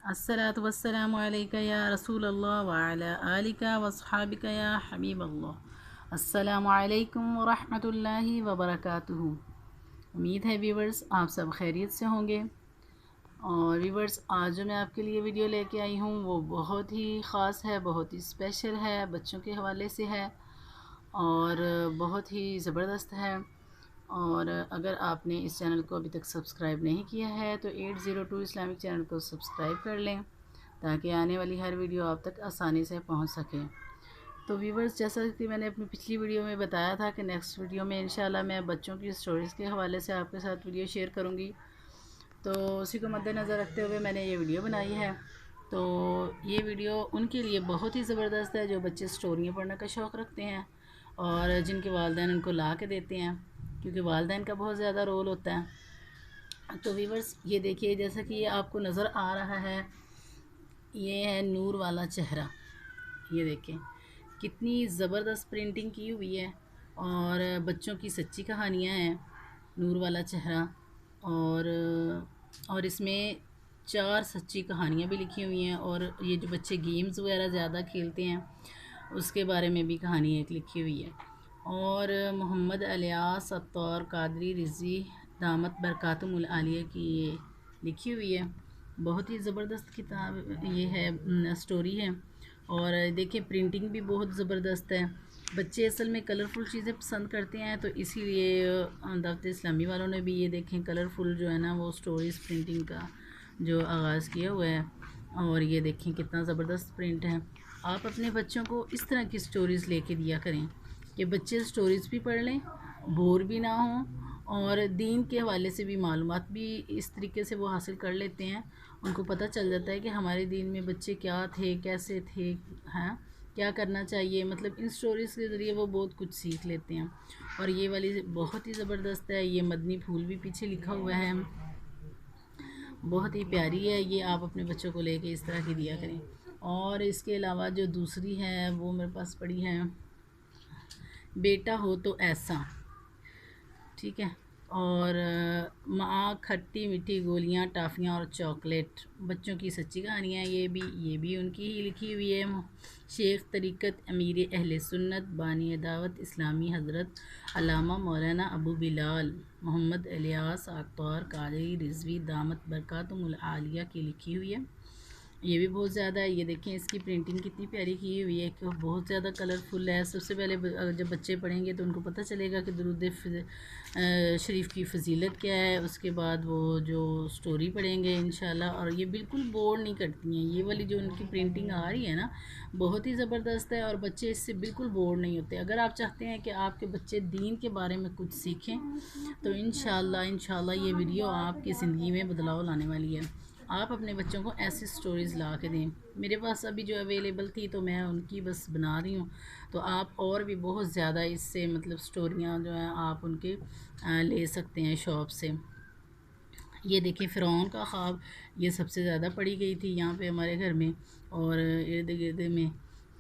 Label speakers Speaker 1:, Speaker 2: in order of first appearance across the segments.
Speaker 1: अस्सलातु वस्सलामु अलैका या रसूल अल्लाह व अला आलिका व अस्हाबिका या हबीब अल्लाह। अस्सलामु अलैकुम व रहमतुल्लाहि व बरकातुहू। उम्मीद है व्यूवर्स आप सब खैरियत से होंगे। और व्यूवर्स आज जो मैं आपके लिए वीडियो लेके आई हूँ वो बहुत ही ख़ास है, बहुत ही स्पेशल है, बच्चों के हवाले से है और बहुत ही ज़बरदस्त है। और अगर आपने इस चैनल को अभी तक सब्सक्राइब नहीं किया है तो 802 इस्लामिक चैनल को सब्सक्राइब कर लें ताकि आने वाली हर वीडियो आप तक आसानी से पहुंच सके। तो व्यूवर्स, जैसा कि मैंने अपनी पिछली वीडियो में बताया था कि नेक्स्ट वीडियो में इंशाल्लाह मैं बच्चों की स्टोरीज़ के हवाले से आपके साथ वीडियो शेयर करूँगी। तो उसी को मद्देनज़र रखते हुए मैंने ये वीडियो बनाई है। तो ये वीडियो उनके लिए बहुत ही ज़बरदस्त है जो बच्चे स्टोरियाँ पढ़ने का शौक़ रखते हैं और जिनके वालिदैन उनको ला के देते हैं, क्योंकि वालिदैन का बहुत ज़्यादा रोल होता है। तो व्यूवर्स ये देखिए, जैसा कि ये आपको नज़र आ रहा है, ये है नूर वाला चेहरा। ये देखें कितनी ज़बरदस्त प्रिंटिंग की हुई है और बच्चों की सच्ची कहानियाँ हैं नूर वाला चेहरा। और इसमें 4 सच्ची कहानियाँ भी लिखी हुई हैं और ये जो बच्चे गेम्स वगैरह ज़्यादा खेलते हैं उसके बारे में भी कहानी एक लिखी हुई है। और मोहम्मद इलियास अत्तार कादरी रिज़वी दामत बरकातुहुल आलिया की ये लिखी हुई है। बहुत ही ज़बरदस्त किताब ये है, स्टोरी है। और देखिए प्रिंटिंग भी बहुत ज़बरदस्त है। बच्चे असल में कलरफुल चीज़ें पसंद करते हैं, तो इसीलिए दावत इस्लामी वालों ने भी ये देखें कलरफुल जो है ना वो स्टोरीज़ प्रिंटिंग का जो आगाज़ किया हुआ है। और ये देखें कितना ज़बरदस्त प्रिंट है। आप अपने बच्चों को इस तरह की स्टोरीज़ लेके दिया करें कि बच्चे स्टोरीज़ भी पढ़ लें, बोर भी ना हों और दीन के हवाले से भी मालूमात भी इस तरीके से वो हासिल कर लेते हैं। उनको पता चल जाता है कि हमारे दीन में बच्चे क्या थे, कैसे थे, हैं क्या करना चाहिए। मतलब इन स्टोरीज़ के ज़रिए वो बहुत कुछ सीख लेते हैं। और ये वाली बहुत ही ज़बरदस्त है, ये मदनी फूल भी पीछे लिखा हुआ है, बहुत ही प्यारी है। ये आप अपने बच्चों को लेके इस तरह की दिया करें। और इसके अलावा जो दूसरी है वो मेरे पास पड़ी है, बेटा हो तो ऐसा, ठीक है। और माँ खट्टी मीठी गोलियाँ टाफ़ियाँ और चॉकलेट, बच्चों की सच्ची कहानियाँ। ये भी उनकी ही लिखी हुई है। शेख तरीक़त अमीर अहले सुन्नत बानी दावत इस्लामी हज़रत अल्लामा मौलाना अबू बिलाल मोहम्मद इलियास अत्तार कादरी रिज़वी दामत बरकातुहुल आलिया की लिखी हुई है। ये भी बहुत ज़्यादा है। ये देखें इसकी प्रिंटिंग कितनी प्यारी की हुई है कि बहुत ज़्यादा कलरफुल है। सबसे पहले जब बच्चे पढ़ेंगे तो उनको पता चलेगा कि दुरूद शरीफ की फ़जीलत क्या है। उसके बाद वो जो स्टोरी पढ़ेंगे इंशाल्लाह, और ये बिल्कुल बोर नहीं करती हैं। ये वाली जो उनकी प्रिंटिंग आ रही है ना बहुत ही ज़बरदस्त है और बच्चे इससे बिल्कुल बोर नहीं होते। अगर आप चाहते हैं कि आपके बच्चे दीन के बारे में कुछ सीखें तो इंशाल्लाह ये वीडियो आपकी ज़िंदगी में बदलाव लाने वाली है। आप अपने बच्चों को ऐसी स्टोरीज़ ला के दें। मेरे पास अभी जो अवेलेबल थी तो मैं उनकी बस बना रही हूँ। तो आप और भी बहुत ज़्यादा इससे मतलब स्टोरियाँ जो हैं आप उनके ले सकते हैं शॉप से। ये देखिए फ़िरौन का ख्वाब, ये सबसे ज़्यादा पढ़ी गई थी यहाँ पे हमारे घर में और इर्द गिर्द में।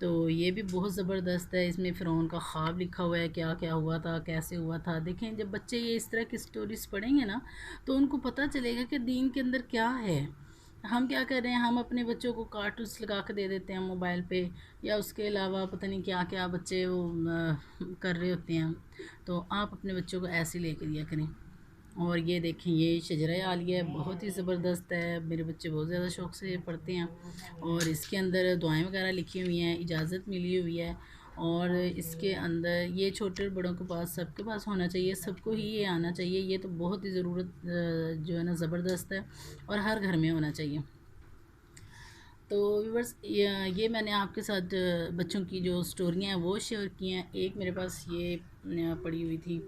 Speaker 1: तो ये भी बहुत ज़बरदस्त है। इसमें फ़िरौन का ख्वाब लिखा हुआ है, क्या क्या हुआ था, कैसे हुआ था। देखें जब बच्चे ये इस तरह की स्टोरीज़ पढ़ेंगे ना तो उनको पता चलेगा कि दीन के अंदर क्या है। हम क्या कर रहे हैं, हम अपने बच्चों को कार्टून्स लगा के दे देते हैं मोबाइल पे, या उसके अलावा पता नहीं क्या क्या बच्चे वो कर रहे होते हैं। तो आप अपने बच्चों को ऐसे लेके दिया करें। और ये देखें ये शजरा आलिया बहुत ही ज़बरदस्त है, मेरे बच्चे बहुत ज़्यादा शौक़ से पढ़ते हैं। और इसके अंदर दुआएं वगैरह लिखी हुई हैं, इजाज़त मिली हुई है। और इसके अंदर ये छोटे बड़ों के पास सबके पास होना चाहिए, सबको ही ये आना चाहिए। ये तो बहुत ही ज़रूरत जो है ना ज़बरदस्त है और हर घर में होना चाहिए। तो व्यूअर्स ये मैंने आपके साथ बच्चों की जो स्टोरियाँ हैं वो शेयर की हैं। एक मेरे पास ये पड़ी हुई थी,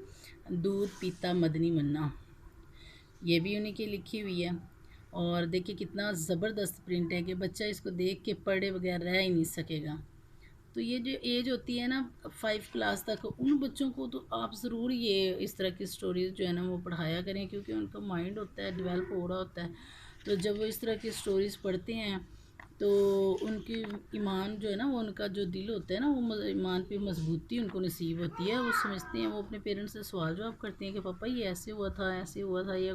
Speaker 1: दूध पीता मदनी मन्ना, ये भी उन्हीं की लिखी हुई है। और देखिए कितना ज़बरदस्त प्रिंट है कि बच्चा इसको देख के पढ़े बगैर रह ही नहीं सकेगा। तो ये जो एज होती है ना 5 क्लास तक, उन बच्चों को तो आप ज़रूर ये इस तरह की स्टोरीज़ जो है ना वो पढ़ाया करें, क्योंकि उनका माइंड होता है डेवलप हो रहा होता है। तो जब वो इस तरह की स्टोरीज़ पढ़ते हैं तो उनकी ईमान जो है ना वो उनका जो दिल होता है ना वो ईमान पे मजबूती उनको नसीब होती है। वो समझते हैं, वो अपने पेरेंट्स से सवाल जवाब करते हैं कि पापा ये ऐसे हुआ था, ऐसे हुआ था, ये